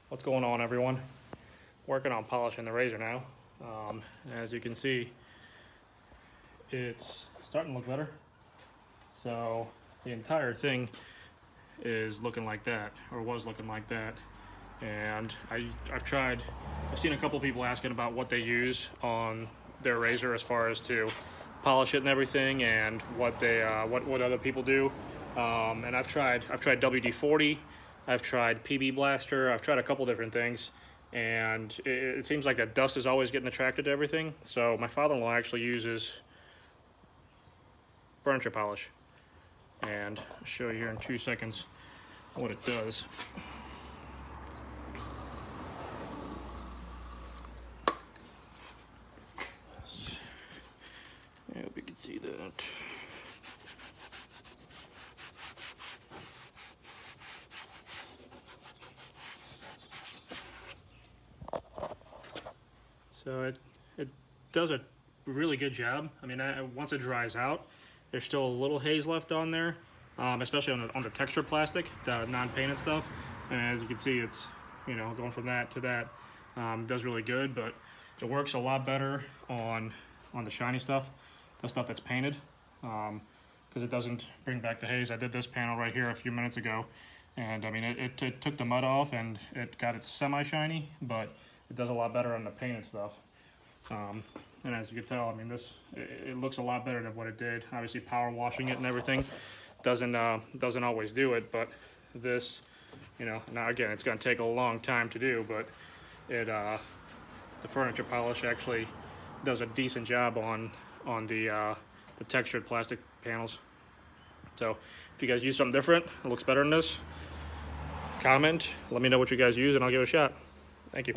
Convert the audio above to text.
What's going on, everyone? Working on polishing the razor now. As you can see, it's starting to look better. So the entire thing is looking like that, or was looking like that. And I've seen a couple people asking about what they use on their razor as far as to polish it and everything, and what other people do. And I've tried WD-40, I've tried PB Blaster, I've tried a couple different things, and it seems like that dust is always getting attracted to everything. So my father-in-law actually uses furniture polish, and I'll show you here in 2 seconds what it does. I hope you can see that. So it does a really good job. I mean, once it dries out, there's still a little haze left on there, especially on the textured plastic, the non-painted stuff. And as you can see, it's, you know, going from that to that. Does really good, but it works a lot better on the shiny stuff, the stuff that's painted, because it doesn't bring back the haze. I did this panel right here a few minutes ago, and I mean, it took the mud off and it got it semi-shiny, but it does a lot better on the painted stuff. And as you can tell, I mean, it looks a lot better than what it did. Obviously, power washing it and everything doesn't always do it, but this, you know, now again, it's going to take a long time to do, but the furniture polish actually does a decent job on the textured plastic panels. So if you guys use something different, it looks better than this, comment, let me know what you guys use, and I'll give it a shot. Thank you.